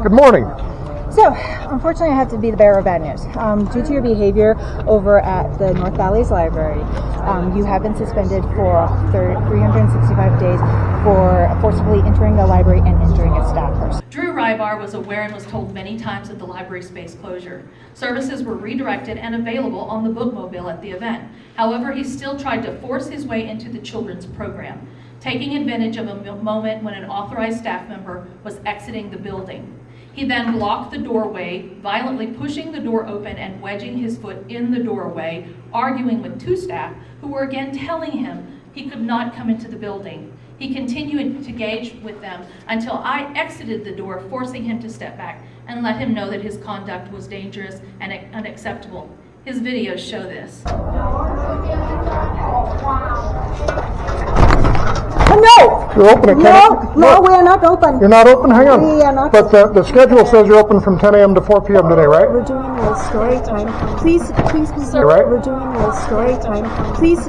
Good morning. So, unfortunately, I have to be the bearer of bad news. Due to your behavior over at the North Valleys Library, you have been suspended for 365 days for forcibly entering the library and injuring its staffers. Drew Rybar was aware and was told many times of the library space closure. Services were redirected and available on the bookmobile at the event. However, he still tried to force his way into the children's program, taking advantage of a moment when an authorized staff member was exiting the building. He then blocked the doorway, violently pushing the door open and wedging his foot in the doorway, arguing with two staff who were again telling him he could not come into the building. He continued to engage with them until I exited the door, forcing him to step back and let him know that his conduct was dangerous and unacceptable. His videos show this. No! You're open at 10 No, we are not open. You're not open? Hang on. We are not But the schedule says you're open from 10 a.m. to 4 p.m. today, right? We're doing a story time. Please, You're right? We're doing a story time. Please,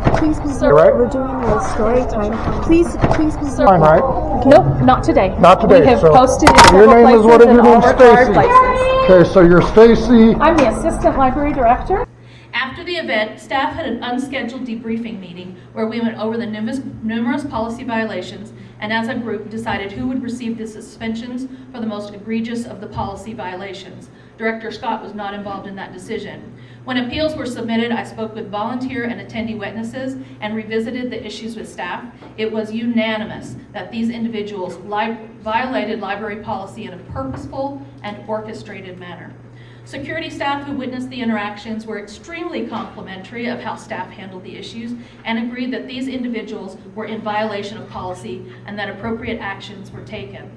You're right? We're doing a story time. Please, Fine, right? Nope, not today. Not today. We have so posted in your several name is what places is your and all name? required Stacy. places. Okay, so you're Stacy. I'm the Assistant Library Director. After the event, staff had an unscheduled debriefing meeting where we went over the numerous policy violations and as a group decided who would receive the suspensions for the most egregious of the policy violations. Director Scott was not involved in that decision. When appeals were submitted, I spoke with volunteer and attendee witnesses and revisited the issues with staff. It was unanimous that these individuals violated library policy in a purposeful and orchestrated manner. Security staff who witnessed the interactions were extremely complimentary of how staff handled the issues and agreed that these individuals were in violation of policy and that appropriate actions were taken.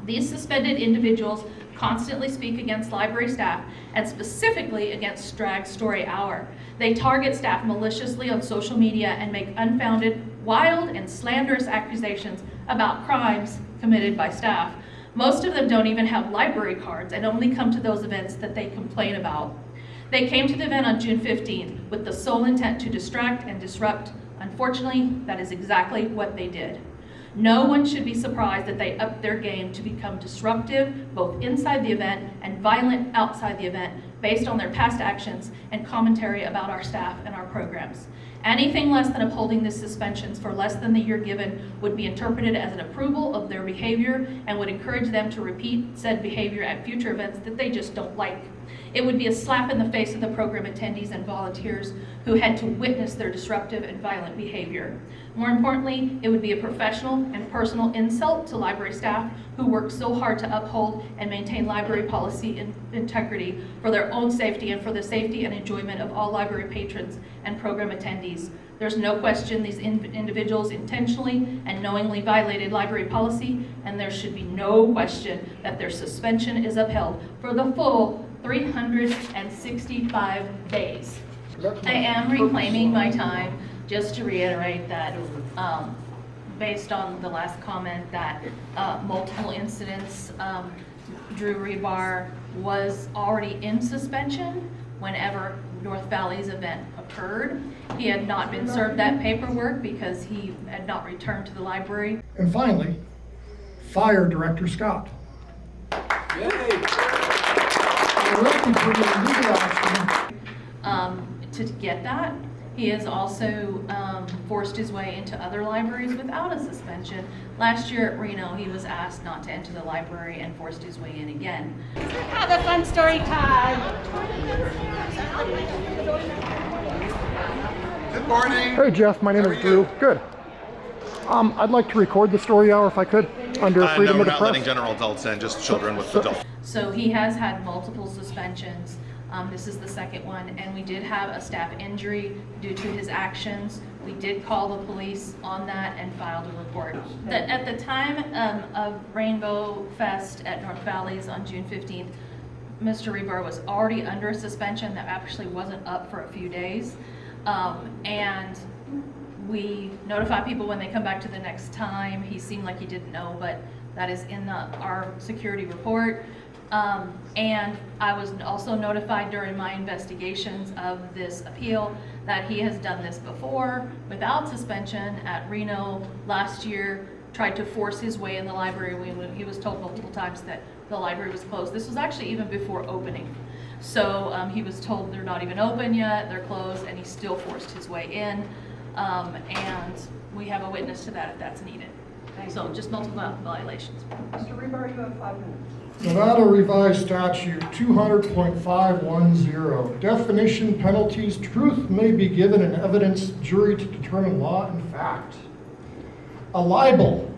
These suspended individuals constantly speak against library staff and specifically against Drag Story Hour. They target staff maliciously on social media and make unfounded, wild, and slanderous accusations about crimes committed by staff. Most of them don't even have library cards and only come to those events that they complain about. They came to the event on June 15th with the sole intent to distract and disrupt. Unfortunately, that is exactly what they did. No one should be surprised that they upped their game to become disruptive, both inside the event and violent outside the event, based on their past actions and commentary about our staff and our programs. Anything less than upholding the suspensions for less than the year given would be interpreted as an approval of their behavior and would encourage them to repeat said behavior at future events that they just don't like. It would be a slap in the face of the program attendees and volunteers who had to witness their disruptive and violent behavior. More importantly, it would be a professional and personal insult to library staff who work so hard to uphold and maintain library policy and integrity for their own safety and for the safety and enjoyment of all library patrons and program attendees. There's no question these individuals intentionally and knowingly violated library policy, and there should be no question that their suspension is upheld for the full 365 days. I am reclaiming my time just to reiterate that based on the last comment that multiple incidents, Drew Rybar was already in suspension whenever North Valley's event occurred. He had not been served that paperwork because he had not returned to the library. And finally, fire Director Scott. Yay! To get that, he has also forced his way into other libraries without a suspension. Last year at Reno, he was asked not to enter the library and forced his way in again. Have a fun story time. Good morning. Hey Jeff, my name is Drew. Good. I'd like to record the story hour if I could, under freedom No, of the we're not press. letting general adults in, just children with adults. So he has had multiple suspensions. This is the second one, and we did have a staff injury due to his actions. We did call the police on that and filed a report. At the time of Rainbow Fest at North Valleys on June 15th, Mr. Rybar was already under a suspension that actually wasn't up for a few days. And we notify people when they come back to the next time. He seemed like he didn't know, but that is in our security report. And I was also notified during my investigations of this appeal that he has done this before without suspension at Reno last year. tried to force his way in the library. He was told multiple times that the library was closed. This was actually even before opening. So he was told they're not even open yet, they're closed, and he still forced his way in. And we have a witness to that if that's needed. So just multiple violations. Mr. Rebar, you have 5 minutes. Nevada Revised Statute 200.510. Definition, penalties, truth may be given in evidence, jury to determine law and fact. A libel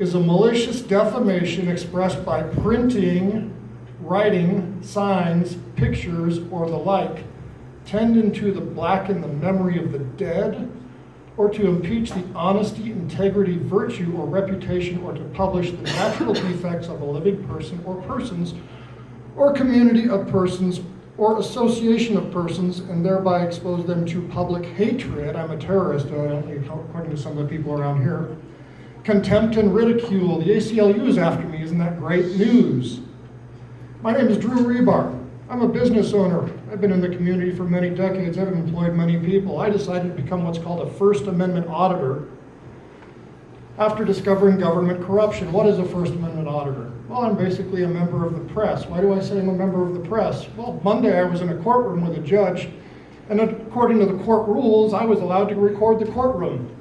is a malicious defamation expressed by printing, writing, signs, pictures, or the like, tending to blacken the memory of the dead, or to impeach the honesty, integrity, virtue, or reputation, or to publish the natural defects of a living person or persons, or community of persons, or association of persons, and thereby expose them to public hatred. I'm a terrorist, according to some of the people around here. Contempt and ridicule. The ACLU is after me. Isn't that great news? My name is Drew Rebar. I'm a business owner. I've been in the community for many decades. I've employed many people. I decided to become what's called a First Amendment auditor after discovering government corruption. What is a First Amendment auditor? Well, I'm basically a member of the press. Why do I say I'm a member of the press? Well, Monday I was in a courtroom with a judge, and according to the court rules, I was allowed to record the courtroom.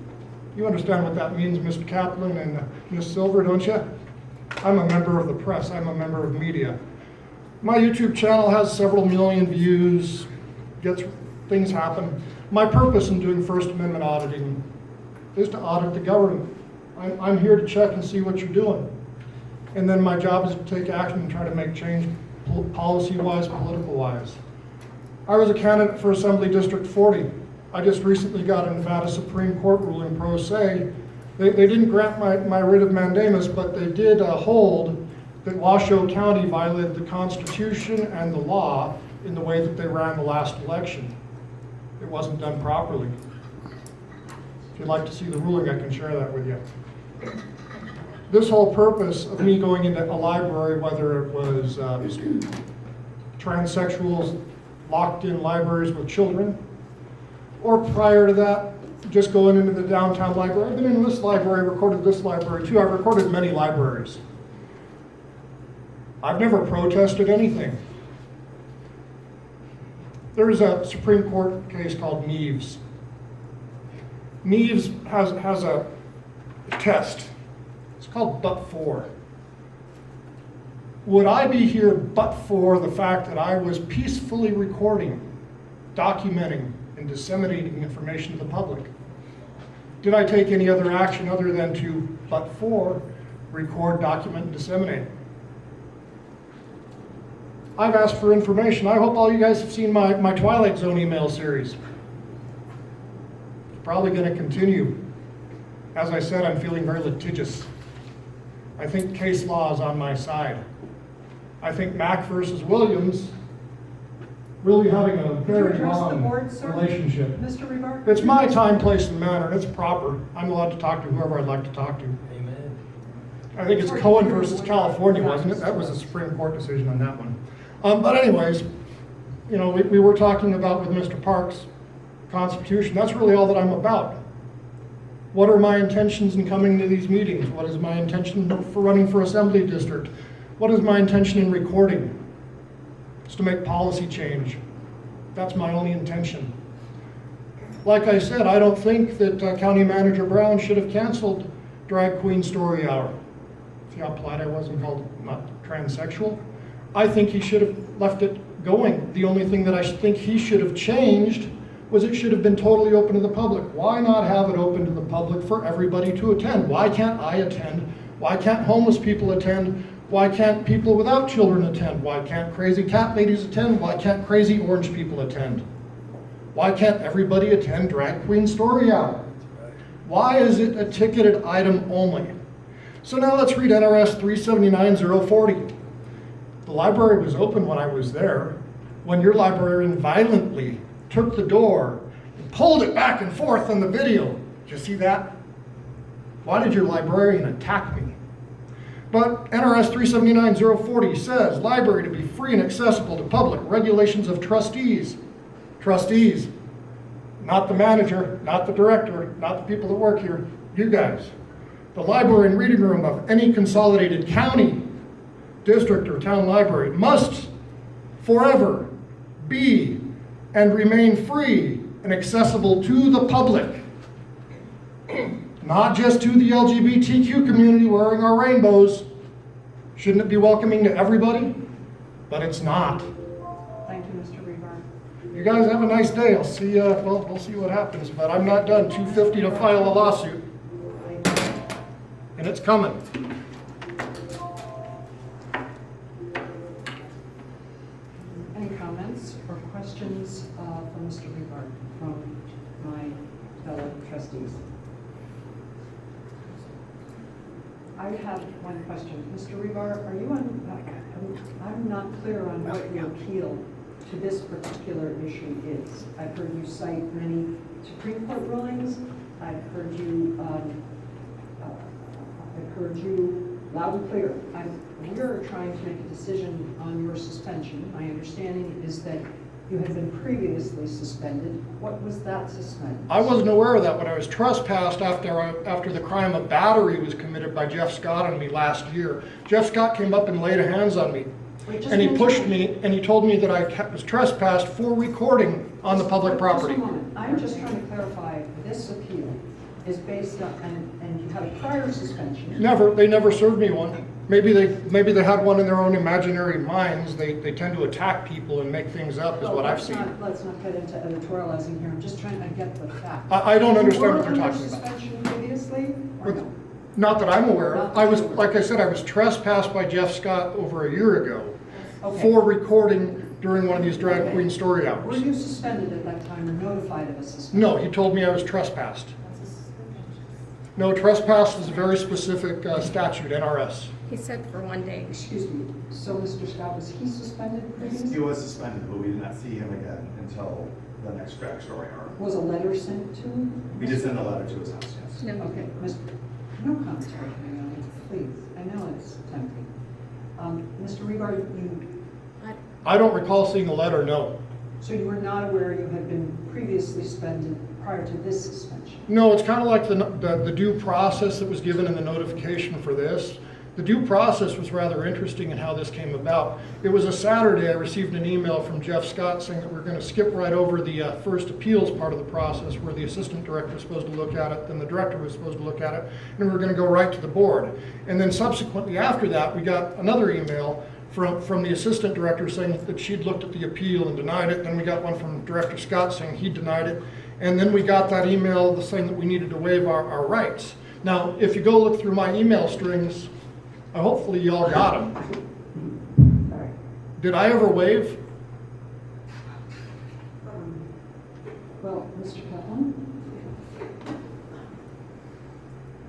You understand what that means, Mr. Kaplan and Ms. Silver, don't you? I'm a member of the press. I'm a member of media. My YouTube channel has several million views, things happen. My purpose in doing First Amendment auditing is to audit the government. I'm here to check and see what you're doing. And then my job is to take action and try to make change policy-wise, political-wise. I was a candidate for Assembly District 40. I just recently got a Nevada Supreme Court ruling pro se. They didn't grant my writ of mandamus, but they did hold that Washoe County violated the Constitution and the law in the way that they ran the last election. It wasn't done properly. If you'd like to see the ruling, I can share that with you. This whole purpose of me going into a library, whether it was transsexuals locked in libraries with children, or prior to that, just going into the downtown library. I've been in this library, recorded this library too. I've recorded many libraries. I've never protested anything. There's a Supreme Court case called Neves. Neves has a test. It's called but for. Would I be here but for the fact that I was peacefully recording, documenting, and disseminating information to the public? Did I take any other action other than to, but for, record, document, and disseminate? I've asked for information. I hope all you guys have seen my Twilight Zone email series. It's probably going to continue. As I said, I'm feeling very litigious. I think case law is on my side. I think Mack versus Williams really having a very long relationship. Mr. Rebar? It's my time, place, and manner, and it's proper. I'm allowed to talk to whoever I'd like to talk to. Amen. I think it's Cohen versus California, wasn't it? That was a Supreme Court decision on that one. But anyways, you know, we were talking about with Mr. Parks, Constitution. That's really all that I'm about. What are my intentions in coming to these meetings? What is my intention for running for Assembly District? What is my intention in recording? It's to make policy change. That's my only intention. Like I said, I don't think that County Manager Brown should have canceled Drag Queen Story Hour. See how polite I was and called it not transsexual? I think he should have left it going. The only thing that I think he should have changed was it should have been totally open to the public. Why not have it open to the public for everybody to attend? Why can't I attend? Why can't homeless people attend? Why can't people without children attend? Why can't crazy cat ladies attend? Why can't crazy orange people attend? Why can't everybody attend Drag Queen Story Hour? Why is it a ticketed item only? So now let's read NRS 379-040. The library was open when I was there, when your librarian violently took the door and pulled it back and forth on the video. Did you see that? Why did your librarian attack me? But NRS 379-040 says, library to be free and accessible to public, regulations of trustees. Trustees, not the manager, not the director, not the people that work here, you guys. the library and reading room of any consolidated county, district, or town library must forever be and remain free and accessible to the public. Not just to the LGBTQ community wearing our rainbows. Shouldn't it be welcoming to everybody? But it's not. Thank you, Mr. Rebar. You guys have a nice day. I'll see, well, we'll see what happens, but I'm not done. $250 to file a lawsuit. And it's coming. Any comments or questions for Mr. Rebar from my fellow trustees? I have one question. Mr. Rebar, are you on, I'm not clear on what your appeal to this particular issue is. I've heard you cite many Supreme Court rulings. I've heard you loud and clear. We're trying to make a decision on your suspension. My understanding is that you had been previously suspended. What was that suspension? I wasn't aware of that when I was trespassed after the crime of battery was committed by Jeff Scott on me last year. Jeff Scott came up and laid hands on me. And he pushed me and he told me that I was trespassed for recording on the public property. Just a moment. I'm just trying to clarify, this appeal is based on, and you had a prior suspension. They never served me one. Maybe they had one in their own imaginary minds. They tend to attack people and make things up is what I've seen. Let's not get into editorializing here. I'm just trying to get the facts. I don't understand what you're You were talking under about. suspension previously, or no? Not that I'm aware of. I was, like I said, I was trespassed by Jeff Scott over a year ago Okay. for recording during one of these drag queen story Were hours. you suspended at that time or notified of a suspension? No, he told me I was trespassed. No, trespass is a very specific statute, NRS. He said for 1 day. Excuse me, so Mr. Scott, was he suspended previously? He was suspended, but we did not see him again until the next drag story hour. Was a letter sent to him? We did send a letter to his house, yes. No. Okay, no commentary, please. I know it's tempting. Mr. Rebar, I don't recall seeing a letter, no. so you were not aware you had been previously suspended prior to this suspension? No, it's kind of like the due process that was given in the notification for this. The due process was rather interesting in how this came about. It was a Saturday. I received an email from Jeff Scott saying that we're going to skip right over the first appeals part of the process where the assistant director was supposed to look at it, then the director was supposed to look at it, and we were going to go right to the board. And then subsequently after that, we got another email from the assistant director saying that she'd looked at the appeal and denied it. Then we got one from Director Scott saying he denied it. And then we got that email saying that we needed to waive our rights. Now, if you go look through my email strings, hopefully you all got them. All right. Did I ever waive? Well, Mr. Kaplan?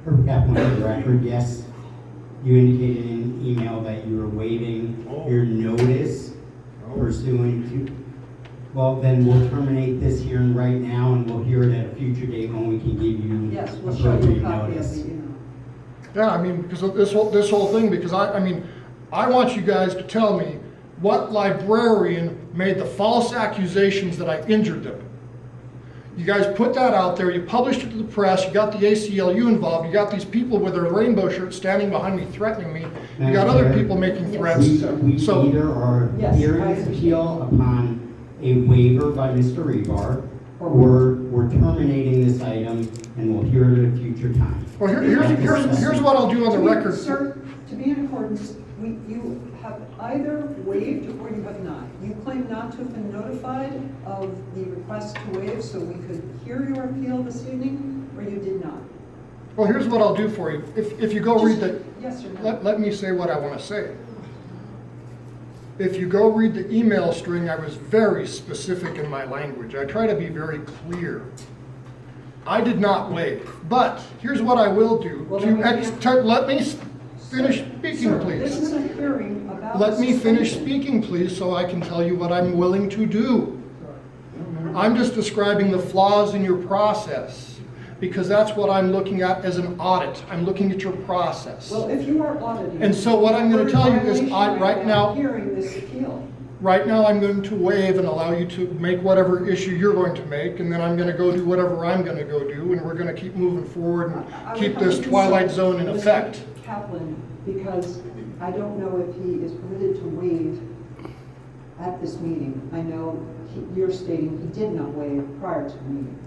For Kaplan, for the record, yes, you indicated in an email that you were waiving your notice pursuant to, well, then we'll terminate this hearing right now and we'll hear it at a future date when we can give you Yes, we'll show you a appropriate copy of notice. the email. Yeah, I mean, because of this whole thing, because I want you guys to tell me what librarian made the false accusations that I injured them. You guys put that out there, you published it to the press, you got the ACLU involved, you got these people with their rainbow shirts standing behind me threatening me, you got other people making threats. We So, either are Yes, hearing I this understand. appeal upon a waiver by Mr. Rebar, or we're terminating this item and we'll hear it at a future time. well, here's what I'll do on the record. Sir, to be in accordance, you have either waived or you have not. You claim not to have been notified of the request to waive so we could hear your appeal this evening, or you did not? Well, here's what I'll do for you. If you go read the, Yes or no? let me say what I want to say. If you go read the email string, I was very specific in my language. I try to be very clear. I did not waive, but here's what I will do. Well, then we can't- Let me finish speaking, Sir, please. this is a hearing about Let me finish suspension. speaking, please, so I can tell you what I'm willing to do. I'm just describing the flaws in your process, because that's what I'm looking at as an audit. I'm looking at your process. Well, if you are auditing. And so what I'm gonna we're in tell you is violation right now- Hearing this appeal. Right now, I'm going to waive and allow you to make whatever issue you're going to make, and then I'm gonna go do whatever I'm gonna go do, and we're gonna keep moving forward and I would keep have this to twilight consult zone in Mr. effect. Kaplan, because I don't know if he is permitted to waive at this meeting. I know you're stating he did not waive prior to the meeting.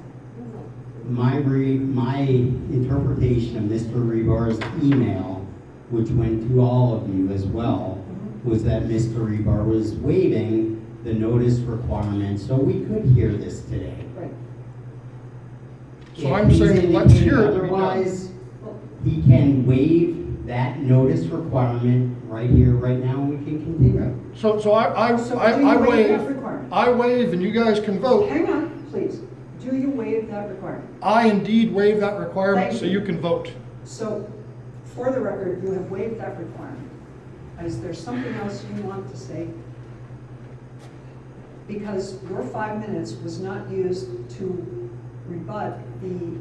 My interpretation of Mr. Rebar's email, which went to all of you as well, was that Mr. Rebar was waiving the notice requirement, so we could hear this today. Right. So I'm saying, let's hear it. Otherwise, he can waive that notice requirement right here, right now, and we can continue. So So do you waive that requirement? I waive, and you guys can vote. Hang on, please. Do you waive that requirement? I indeed waive that requirement, Thank so you. you can vote. So, for the record, you have waived that requirement. Is there something else you want to say? Because your 5 minutes was not used to rebut the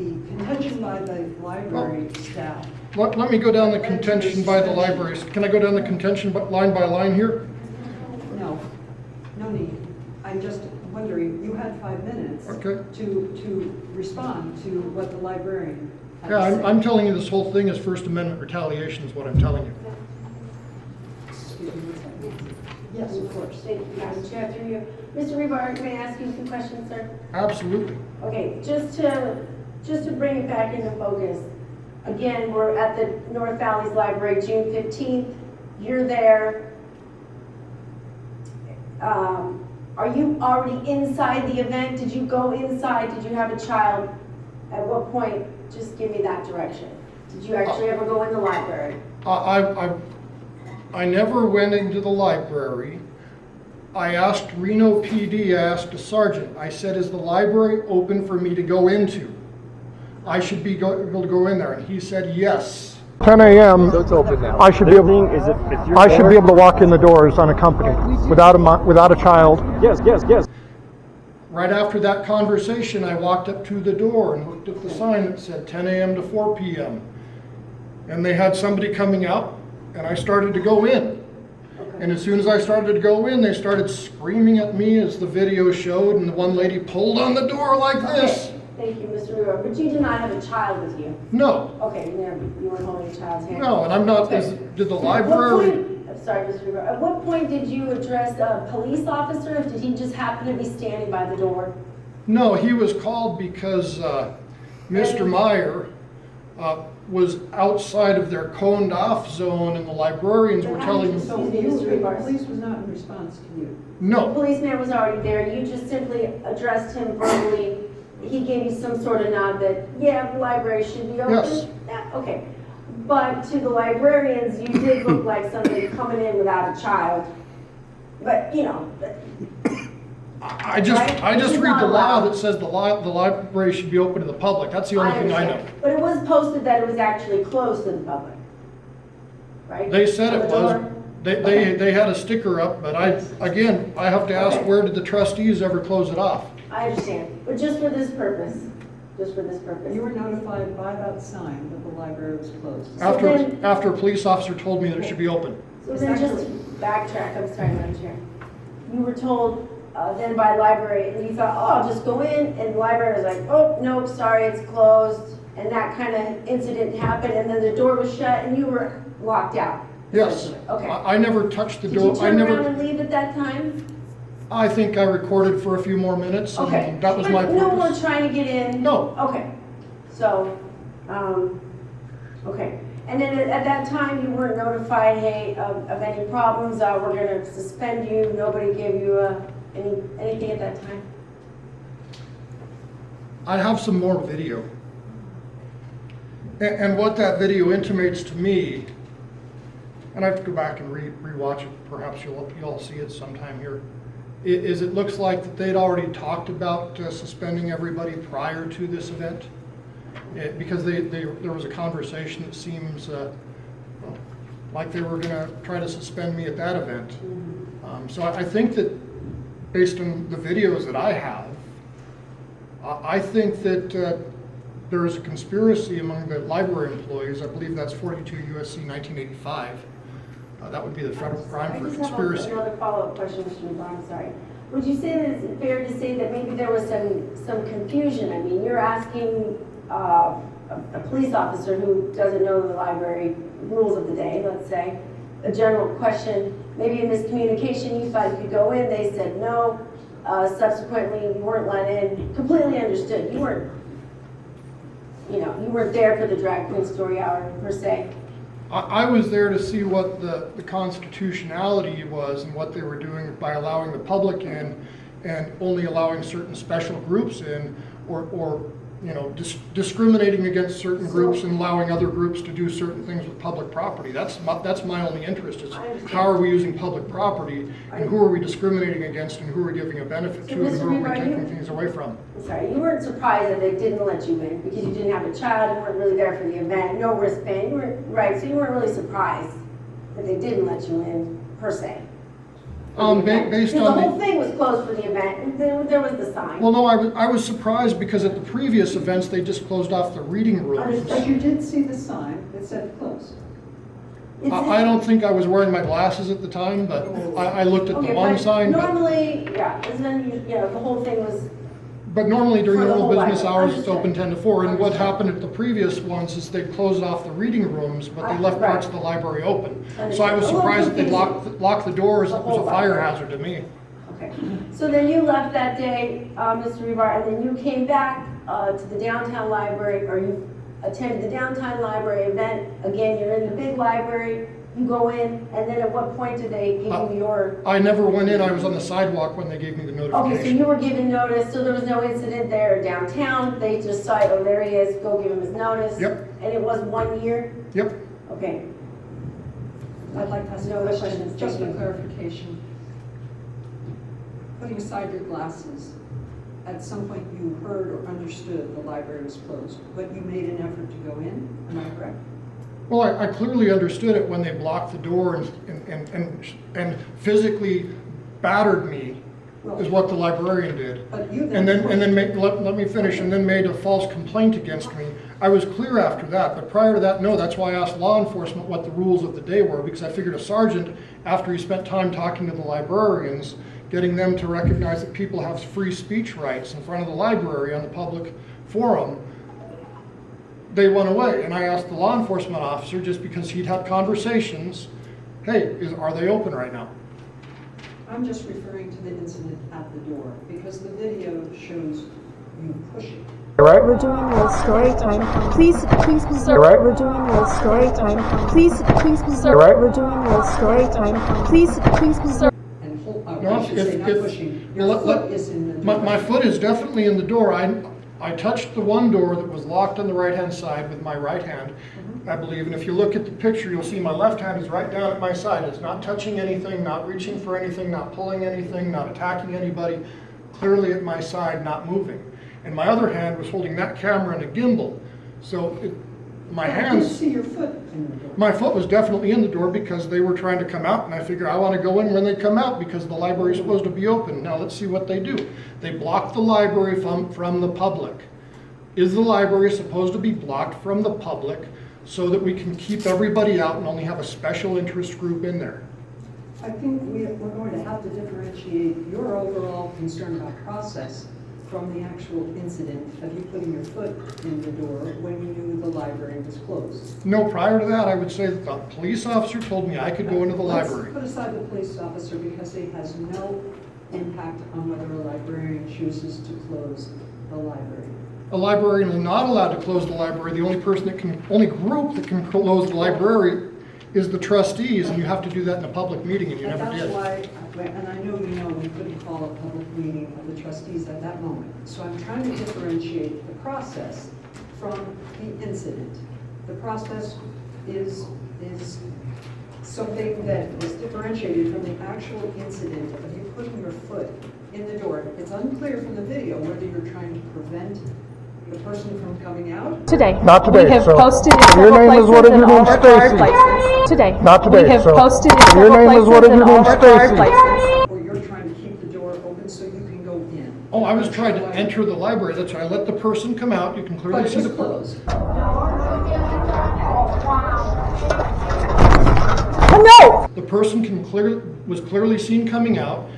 contention by the library staff. Let me go down the contention by the libraries. Can I go down the contention line by line here? No, no need. I'm just wondering, you had 5 minutes Okay. to respond to what the librarian had Yeah, to say. I'm telling you this whole thing is First Amendment retaliation is what I'm telling you. Excuse me one second. Yes, of course. Thank you, Madam Chair, through you. Mr. Rebar, may I ask you a few questions, sir? Absolutely. Okay, just to bring it back into focus, again, we're at the North Valleys Library, June 15th. You're there. Are you already inside the event? Did you go inside? Did you have a child? At what point? Just give me that direction. Did you actually ever go in the library? I never went into the library. I asked Reno PD, I asked a sergeant, I said, is the library open for me to go into? I should be able to go in there, and he said, yes. 10 a.m. So it's open now. I should be able. Is it? If you're I should there- be able to walk in the doors unaccompanied, without a child. Yes. Right after that conversation, I walked up to the door and looked at the sign that said 10 a.m. to 4 p.m. And they had somebody coming out, and I started to go in. And as soon as I started to go in, they started screaming at me as the video showed, and the one lady pulled on the door like this. Okay, thank you, Mr. Rebar. But you did not have a child with you? No, Okay, you weren't holding a child's hand? no, and I'm not, Okay. did the At what library, point- I'm sorry, Mr. Rebar. At what point did you address a police officer? Did he just happen to be standing by the door? no, he was called because Mr. Meyer was outside of their coned off zone, and the librarians were telling him, So Excuse me, Mr. the Rebar. police was not in response to you? The no, policeman was already there. You just simply addressed him verbally. He gave you some sort of nod that, yeah, the library should be open? Yes. Yeah, okay. But to the librarians, you did look like somebody coming in without a child. But, you know, I just read the law that says the library should be open to the public. That's the only thing I know. understand. But it was posted that it was actually closed to the public, right? They said On it the was. door? They had a sticker up, but I have to ask, Okay. where did the trustees ever close it off? I understand, but just for this purpose, You were notified by that sign that the library was closed? So then- After a police officer told me that it should be open. So then just backtrack, I'm sorry, Madam Chair. You were told then by library, and you thought, oh, I'll just go in, and the library was like, oh, nope, sorry, it's closed, and that kind of incident happened, and then the door was shut, and you were locked out. Yes. Okay. I never touched the Did door. you turn around and leave at that time? I think I recorded for a few more minutes, Okay. and that was my But no more purpose. trying to get in? No. Okay, so, okay. And then at that time, you weren't notified, hey, of any problems, we're gonna suspend you, nobody gave you anything at that time? I have some more video. And what that video intimates to me, and I have to go back and rewatch it, perhaps you'll all see it sometime here, is it looks like that they'd already talked about suspending everybody prior to this event. Because there was a conversation that seems like they were gonna try to suspend me at that event. So I think that based on the videos that I have, I think that there is a conspiracy among the library employees, I believe that's 42 USC 1985, That would be the federal crime I for just have conspiracy. another follow-up question, Mr. Reba, I'm sorry. Would you say that it's fair to say that maybe there was some confusion? I mean, you're asking a police officer who doesn't know the library rules of the day, let's say, a general question, maybe in miscommunication, you thought you could go in, they said no, subsequently you weren't let in, completely understood. You weren't there for the drag queen story hour per se. I was there to see what the constitutionality was and what they were doing by allowing the public in and only allowing certain special groups in, or discriminating against certain groups and allowing other groups to do certain things with public property. That's my only interest, is how are we using public property and who are we discriminating against and who are we giving a benefit to and who are we taking things away from. I'm sorry, you weren't surprised that they didn't let you in because you didn't have a child, you weren't really there for the event, no wristband, you weren't, right, so you weren't really surprised that they didn't let you in, per se. Based The on whole thing was closed for the event, and then there was the sign. Well, no, I was surprised because at the previous events, they just closed off the reading rooms. But you did see the sign that said closed. I don't think I was wearing my glasses at the time, but I looked at the Okay, one but sign. normally, yeah, and then, the whole thing was, But normally during For the normal whole business library. hours, it's open 10 to 4. And what Understood. happened at the previous ones is they closed off the reading rooms, but they left Right. parts of the library open. So I was Understood. A little surprised that they confusing. locked the doors. The It was a whole fire library. hazard to me. okay. So then you left that day, Mr. Rebar, and then you came back to the downtown library, or you attended the downtown library event. Again, you're in the big library, you go in, and then at what point did they give you your... I never went in. I was on the sidewalk when they gave me the Okay, so notification. you were given notice, so there was no incident there downtown, they just saw, oh, there he is, go give him his notice? Yep. And it was 1 year? Yep. Okay. I'd like to ask No a other question, questions. just for Thank you. clarification. Putting aside your glasses, at some point you heard or understood the library was closed, but you made an effort to go in, am I correct? Well, I clearly understood it when they blocked the door and physically battered me, is what the librarian did. But you And then let me finish, and then made a false complaint against me. I was clear after that, but prior to that, no, that's why I asked law enforcement what the rules of the day were, because I figured a sergeant, after he spent time talking to the librarians, getting them to recognize that people have free speech rights in front of the library on the public forum, they went away. And I asked the law enforcement officer, just because he'd had conversations, hey, are they open right now? I'm just referring to the incident at the door, because the video shows you pushing. We're doing a story time. Please, sir. We're doing a story time. Please, sir. We're doing a story time. Please, sir. And No, I should say not pushing, your let- foot is in the door. My foot is definitely in the door. I touched the one door that was locked on the right-hand side with my right hand, I believe. And if you look at the picture, you'll see my left hand is right down at my side. It's not touching anything, not reaching for anything, not pulling anything, not attacking anybody. Clearly at my side, not moving. And my other hand was holding that camera and a gimbal. So my I did hands... see your foot in the door. My foot was definitely in the door because they were trying to come out, and I figure I want to go in when they come out because the library's supposed to be open. Now let's see what they do. They block the library from the public. Is the library supposed to be blocked from the public so that we can keep everybody out and only have a special interest group in there? I think we're going to have to differentiate your overall concern about process from the actual incident of you putting your foot in the door when you knew the library was closed. No, prior to that, I would say that the police officer told me I could go into the library. Let's put aside the police officer because it has no impact on whether a librarian chooses to close the library. A librarian is not allowed to close the library. The only group that can close the library is the trustees, and you have to do that in a public meeting, and you And never that's did. why, and I know you know we couldn't call a public meeting of the trustees at that moment. So I'm trying to differentiate the process from the incident. The process is something that is differentiated from the actual incident of you putting your foot in the door. It's unclear from the video whether you're trying to prevent the person from coming out. Today. Not today, We have so posted in your several name is places what is in your all name, of our card Stacy? places. Today. Not today, We have so posted in your several name is what places is in your all name, of our card Stacy? places. Or you're trying to keep the door open so you can go in. Oh, I was trying to enter the library. That's why I let the person come out. You can clearly But it see was the person. closed. I'm no! The person was clearly seen coming out,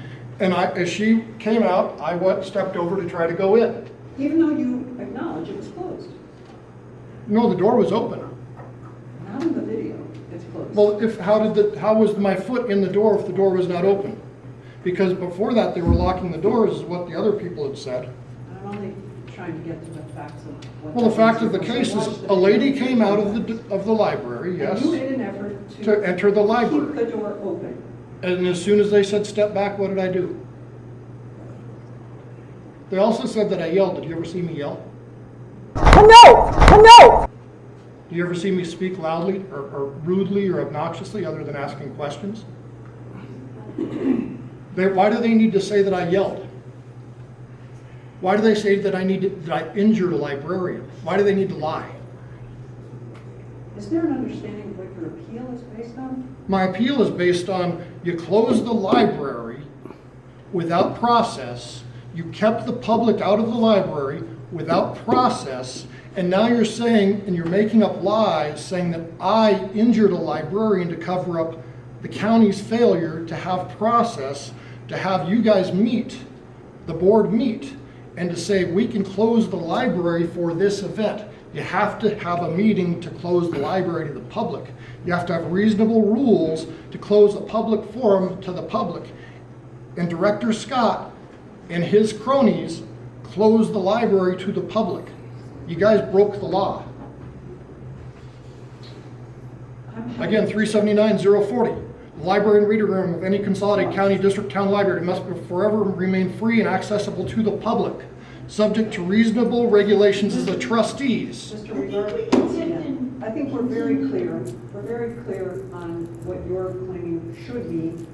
and as she came out, I stepped over to try to go in. Even though you acknowledge it was closed. No, the door was open. Not in the video, it's closed. Well, how was my foot in the door if the door was not open? Because before that, they were locking the doors, is what the other people had said. I'm only trying to get to the facts of what. Well, the fact of the case is, a lady came out of the library, yes, And you made an effort to enter the keep library. the door open. And as soon as they said step back, what did I do? They also said that I yelled. Did you ever see me yell? No! Do you ever see me speak loudly or rudely or obnoxiously other than asking questions? Why do they need to say that I yelled? Why do they say that I injured a librarian? Why do they need to lie? Is there an understanding of what your appeal is based on? My appeal is based on you closed the library without process, you kept the public out of the library without process, and now you're saying, and you're making up lies, saying that I injured a librarian to cover up the county's failure to have process, to have you guys meet, the board meet, and to say we can close the library for this event. You have to have a meeting to close the library to the public. You have to have reasonable rules to close a public forum to the public. And Director Scott and his cronies closed the library to the public. You guys broke the law. Again, 379-040. The library and reader room of any consolidated county, district, town library must forever remain free and accessible to the public, subject to reasonable regulations of the trustees. Mr. Rivera, I think we're very clear. We're very clear on what you're claiming should be,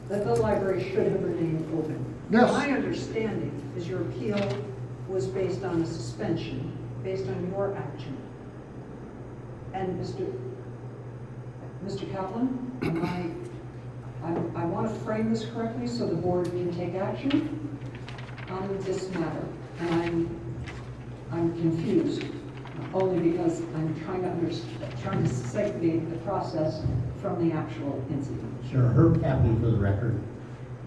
that the library should have remained open. Yes. My understanding is your appeal was based on a suspension, based on your action. And Mr. Kaplan, I want to frame this correctly so the board can take action on this matter. And I'm confused, only because I'm trying to segregate the process from the actual incident. Sure, Herb Kaplan for the record.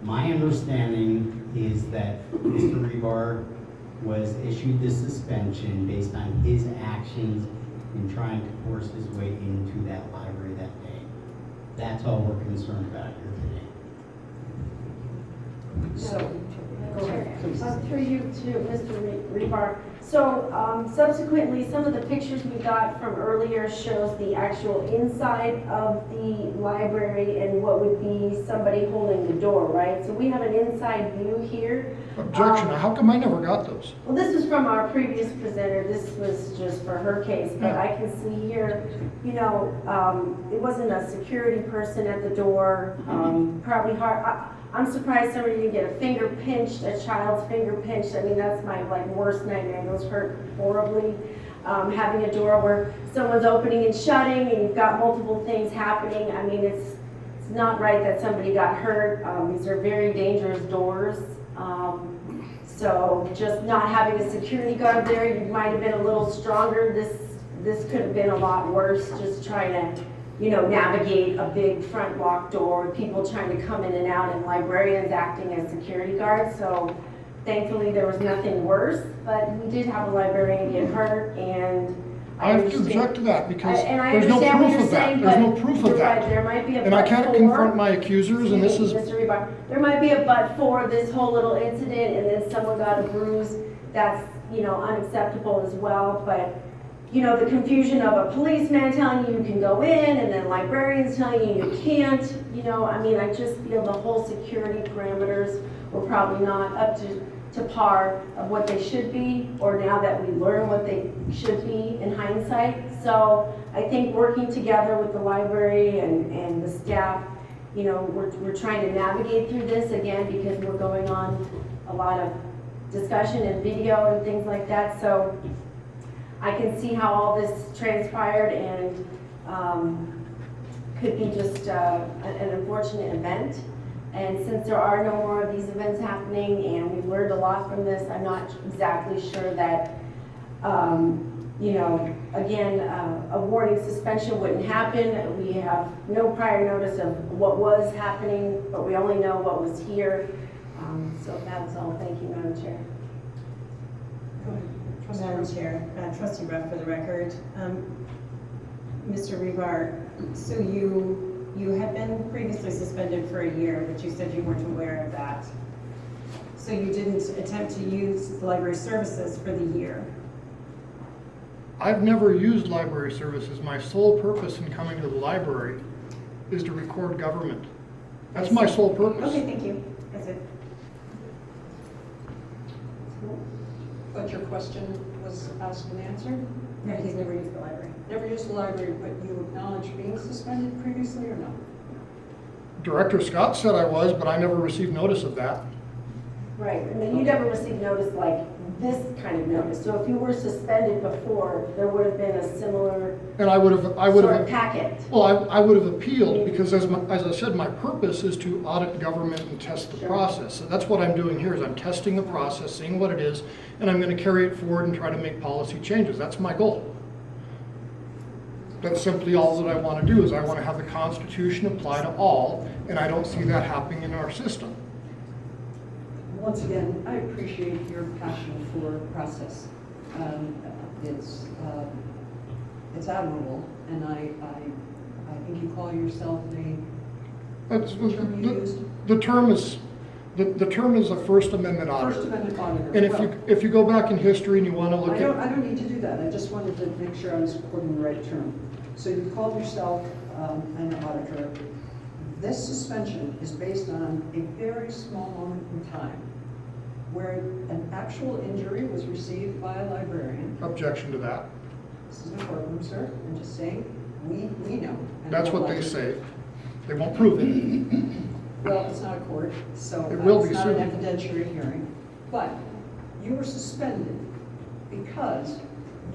My understanding is that Mr. Rebar was issued the suspension based on his actions in trying to force his way into that library that day. That's all we're concerned about here today. So, go ahead, please. Through you to Mr. Rebar. So subsequently, some of the pictures we got from earlier shows the actual inside of the library and what would be somebody holding the door, right? So we have an inside view here. Objection, how come I never got those? Well, this was from our previous presenter. This was just for her case, but I can see here, you know, it wasn't a security person at the door, probably hard. I'm surprised somebody didn't get a finger pinched, a child's finger pinched. I mean, that's my worst nightmare. Those hurt horribly. Having a door where someone's opening and shutting and you've got multiple things happening. I mean, it's not right that somebody got hurt. These are very dangerous doors. So just not having a security guard there, you might have been a little stronger. This could have been a lot worse, just trying to, you know, navigate a big front locked door, people trying to come in and out, and librarians acting as security guards. So thankfully there was nothing worse, but we did have a librarian get hurt, and I have to object to that because and I there's no understand what proof you're of that. saying, There's no but proof you're of that. right, there might be a And I can't but-for. confront my accusers, and this is, Mr. Rebar, there might be a but for this whole little incident, and then someone got a bruise. That's, you know, unacceptable as well. But you know, the confusion of a policeman telling you can go in, and then librarians telling you can't. You know, I mean, I just feel the whole security parameters were probably not up to par of what they should be, or now that we learn what they should be in hindsight. So I think working together with the library and the staff, you know, we're trying to navigate through this again because we're going on a lot of discussion and video and things like that. So I can see how all this transpired and could be just an unfortunate event. And since there are no more of these events happening and we've learned a lot from this, I'm not exactly sure that again, a warning suspension wouldn't happen. We have no prior notice of what was happening, but we only know what was here. So that's all. Thank you, Madam Chair. Madam Chair, Trustee Ruff for the record. Mr. Rebar, so you had been previously suspended for a year, but you said you weren't aware of that. So you didn't attempt to use the library services for the year? I've never used library services. My sole purpose in coming to the library is to record government. That's my sole purpose. Okay, thank you. That's it. But your question was asked and answered? No, he's never used the library. Never used the library, but you acknowledge being suspended previously or no? Director Scott said I was, but I never received notice of that. Right, and then you never received notice like this kind of notice. So if you were suspended before, there would have been a similar And I would sort have, of packet. well, I would have appealed because as I said, my purpose is to audit government and test the process. So that's what I'm doing here is I'm testing the process, seeing what it is, and I'm going to carry it forward and try to make policy changes. That's my goal. That's simply all that I want to do is I want to have the Constitution apply to all, and I don't see that happening in our system. Once again, I appreciate your passion for process. It's admirable, and I think you call yourself That's, term you used? the term is a First Amendment auditor. First Amendment auditor. And Well, if you go back in history and you want to look I at, don't need to do that. I just wanted to make sure I was quoting the right term. So you called yourself an auditor. This suspension is based on a very small moment in time where an actual injury was received by a librarian. objection to that. This is a courtroom, sir. I'm just saying, we know. And That's what they say. They won't prove it. Well, it's not a court, so It will it's be not an soon. evidentiary hearing. But you were suspended because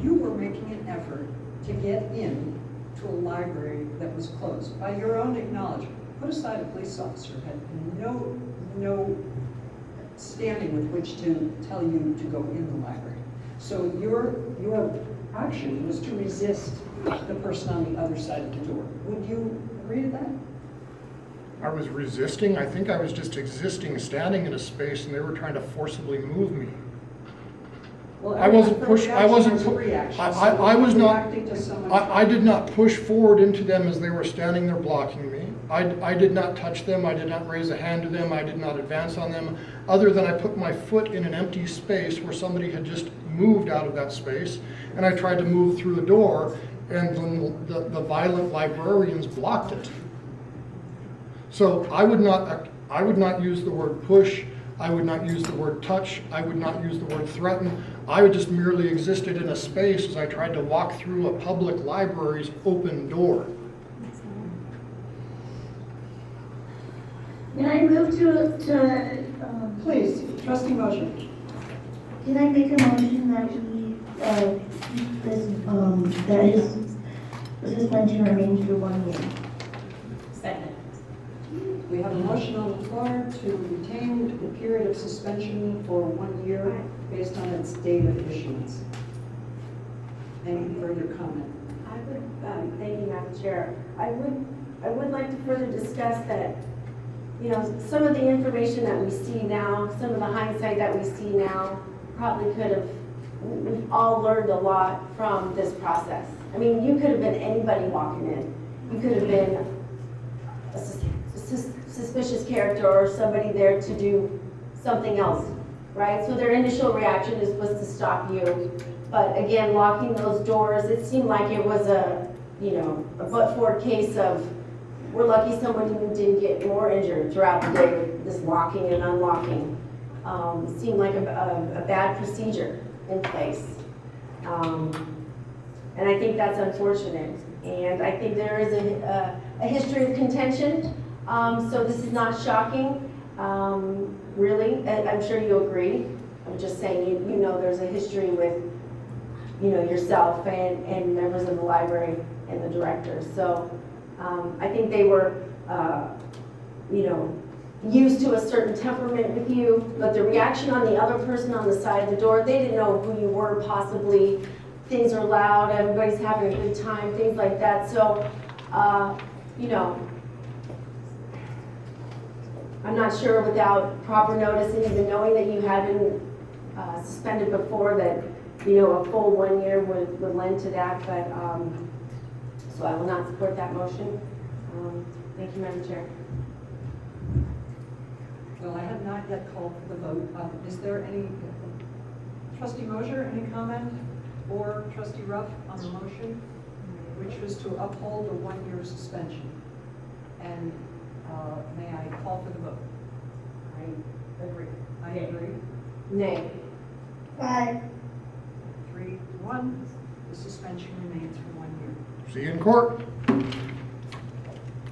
you were making an effort to get in to a library that was closed by your own acknowledgement. Put aside a police officer who had no standing with which to tell you to go in the library. So your action was to resist the person on the other side of the door. Would you agree to that? I was resisting. I think I was just existing, standing in a space, and they were trying to forcibly move me. Well, I wasn't every pushed. I wasn't. reaction is a reaction. I was So not. reacting to someone- I did not push forward into them as they were standing there blocking me. I did not touch them. I did not raise a hand to them. I did not advance on them, other than I put my foot in an empty space where somebody had just moved out of that space, and I tried to move through the door, and then the violent librarians blocked it. So I would not use the word push. I would not use the word touch. I would not use the word threaten. I would just merely existed in a space as I tried to walk through a public library's open door. Can I move Please, trustee motion. can I make a motion that we, that his suspension remains for 1 year? Second. We have a motion on the floor to retain the period of suspension for 1 year based on its date of issuance. Any further comment? I would, thank you, Madam Chair. I would like to further discuss that, some of the information that we see now, some of the hindsight that we see now, probably we've all learned a lot from this process. I mean, you could have been anybody walking in. You could have been a suspicious character or somebody there to do something else, right? So their initial reaction was to stop you. But again, locking those doors, it seemed like it was a but-for case of, we're lucky someone didn't get more injured throughout the day with this locking and unlocking. It seemed like a bad procedure in place. And I think that's unfortunate. And I think there is a history of contention. So this is not shocking, really. I'm sure you agree. I'm just saying, there's a history with, yourself and members of the library and the director. So I think they were, used to a certain temperament with you, but the reaction on the other person on the side of the door, they didn't know who you were possibly. things are loud, everybody's having a good time, things like that. So, you know, I'm not sure without proper notice and even knowing that you had been suspended before that, you know, a full 1 year would lend to that, but, so I will not support that motion. Thank you, Madam Chair. Well, I have not yet called for the vote. Is there any, Trustee Mosier, any comment? Or Trustee Ruff on the motion, which was to uphold a 1 year suspension? And may I call for the vote? I agree. I agree. Nay. Aye. 3-1, the suspension remains for 1 year. See you in court.